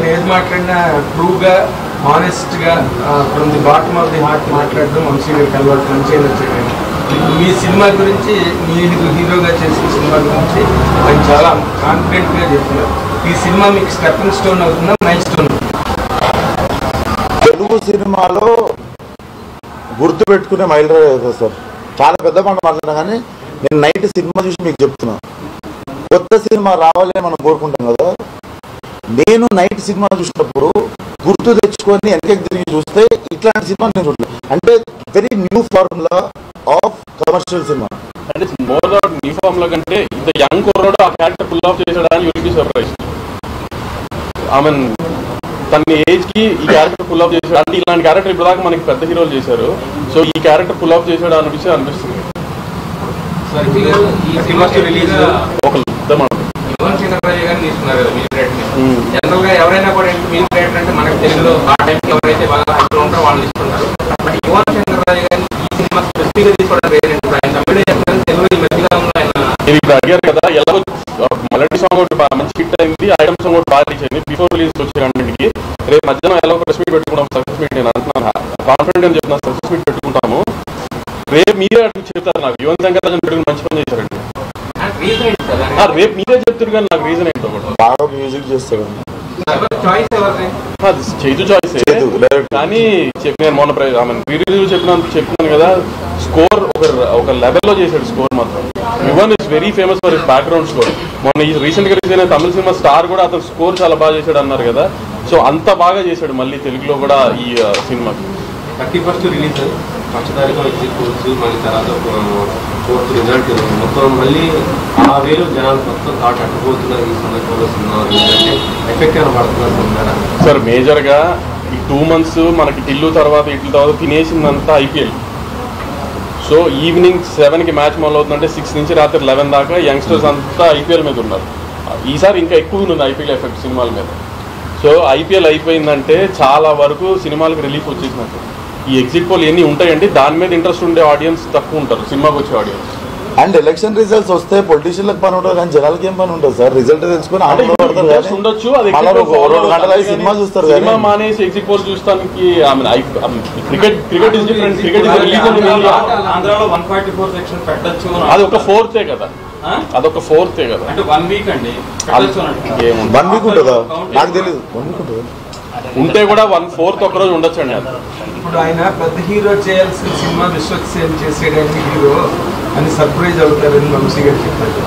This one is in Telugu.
ఆయన ఏది మాట్లాడినా ట్రూగా హానెస్ట్గా from the bottom of the heart మాట్లాడడం వంశీ గారికి అలవాటు మంచిగా నచ్చాడు. మీ సినిమా గురించి మీరు హీరోగా చేసిన సినిమా గురించి ఆయన చాలా కాన్ఫిడెంట్గా చెప్తున్నారు. ఈ సినిమా మీకు స్టెప్పింగ్ స్టోన్ అవుతుందా, మైల్ స్టోన్ అవుతుందా? తెలుగు సినిమాలో గుర్తు పెట్టుకునే మైలురాయి అవుతుంది సార్. చాలా పెద్ద మాట మాట్లాడినా కానీ నేను నైట్ సినిమా చూసి మీకు చెప్తున్నా, కొత్త సినిమా రావాలని మనం కోరుకుంటాం కదా. నేను నైట్ సినిమా చూసినప్పుడు గుర్తు తెచ్చుకొని వెనక్కి తిరిగి చూస్తే ఇట్లాంటి సినిమా నేను చూడలేదు. అంటే very new formula of commercial cinema. అంటే మోర్ దాట్ న్యూ ఫార్ములా కంటే ఇంత యంగ్ కుర్రాడు ఆ క్యారెక్టర్ పుల్ ఆఫ్ చేసాడని you'll be surprise. I mean తన ఏజ్ కి ఈ క్యారెక్టర్ పుల్ ఆఫ్ చేశాడు అంటే ఇలాంటి క్యారెక్టర్ ఇప్పుడు దాకా మనకి పెద్ద హీరోలు చేశారు. సో ఈ క్యారెక్టర్ పుల్ ఆఫ్ చేశాడు అనిపిస్తుంది. జనరల్ గా ఎవరైనా కూడా మీన్ క్రియేటర్ అంటే మనకు తెలుగులో ఆ టైంకి ఎవరైతే బాగా హైలో ఉంటారో వాళ్ళు తీసుకుంటారు. బట్ యువన్ చంద్రరాజు గారిని ఈ సినిమా స్పెసిఫిక్ గా తీసుకోవడం వేరేంటి? ఆయన తమిళ తెలుగు ఈ మధ్యకాలంలో ఆయన ఇప్పుడు అడిగారు కదా, ఎలాగో మలయాళీ సాంగ్ ఒకటి మంచి హిట్ అయింది, ఐటమ్ సాంగ్ ఒకటి బాగా రీచ్ అయింది. బిఫోర్ రిలీజ్ వచ్చే కంటెంట్కి రేపు మధ్యాహ్నం ఎలా ప్రెస్ మీట్ పెట్టుకుంటాం, సక్సెస్ మీట్ నేను అంటున్నాను, కాన్ఫిడెంట్ అని చెప్తున్నాను, సక్సెస్ మీట్ పెట్టుకుంటాము. రేపు మీరే అటు చెప్తారు నాకు యువన్ శంకర్ రాజన్ పెట్టుకుని మంచి పని చేశారండి. రేపు మీరే చెప్తారు కానీ నాకు రీజన్ ఏంటో బాగా మ్యూజిక్ చేస్తాడు. చైతు చాయిస్ కానీ నేను మొన్న రివ్యూ చెప్పినాను కదా, స్కోర్ ఒక లెవెల్లో చేశాడు. స్కోర్ మాత్రం Yuvan is very famous for his background score. మొన్న రీసెంట్ గా రిలీజ్ అయిన తమిళ సినిమా స్టార్ కూడా అతను స్కోర్ చాలా బాగా చేశాడు అన్నారు కదా. సో అంత బాగా చేశాడు మళ్ళీ తెలుగులో కూడా ఈ సినిమాకి. 31st రిలీజ్ ఫస్ట్ తారీఖు ఎగ్జిక్యూట్స్ మళ్ళీ తర్వాత 4th రిజల్ట్ మొత్తం మళ్ళీ 6,000 జనాలు మొత్తం థాట్ అట్టుపోతున్నారు. ఈ సందర్భంలో సినిమా ఎఫెక్ట్ ఏమైనా పడుతున్నారు సార్? మేజర్ గా ఈ 2 months మనకి ఇట్ల తర్వాత తినేసిందంతా ఐపీఎల్. సో ఈవినింగ్ 7కి మ్యాచ్ మొదలవుతుందంటే 6 నుంచి రాత్రి 11 దాకా యంగ్స్టర్స్ అంతా ఐపీఎల్ మీద ఉన్నారు. ఈసారి ఇంకా ఎక్కువ ఉంది ఐపీఎల్ ఎఫెక్ట్ సినిమాల మీద. సో ఐపీఎల్ అయిపోయిందంటే చాలా వరకు సినిమాలకు రిలీఫ్ వచ్చేసినట్టు. ఈ ఎగ్జిట్ పోల్ ఎన్ని ఉంటాయండి, దాని మీద ఇంట్రెస్ట్ ఉండే ఆడియన్స్ తక్కువ ఉంటారు, సినిమాకి వచ్చే ఆడియన్స్. అండ్ ఎలక్షన్ రిజల్ట్స్ వస్తే పొలిటీషియన్లకు పని ఉంటుంది కానీ జనాలకి ఏం పని ఉంటుంది సార్? రిజల్ట్ తెలుసుకుని ఉండొచ్చు, సినిమా చూస్తారు. సినిమా మానేసి ఎగ్జిట్ పోల్ చూస్తానికి క్రికెట్ ఇస్ డిఫరెంట్. క్రికెట్ ఆంధ్రాలో 144 సెక్షన్ పెట్టచ్చు, అది ఒక 4th కదా, అదొక 4th కదా. అంటే 1 వీక్ అండి. 1 వీక్ ఉంటుందా? నాకు తెలియదు. 1 వీక్ ఉంటుంది ఉంటే కూడా 1/4 ఒకరోజు ఉండొచ్చు అండి. అది ఇప్పుడు ఆయన పెద్ద హీరో చేయాల్సిన సినిమా విశ్వక్సేన్ చేసేయడానికి హీరో అని సర్ప్రైజ్ అవుతారని వంశీ గారు చెప్పారు.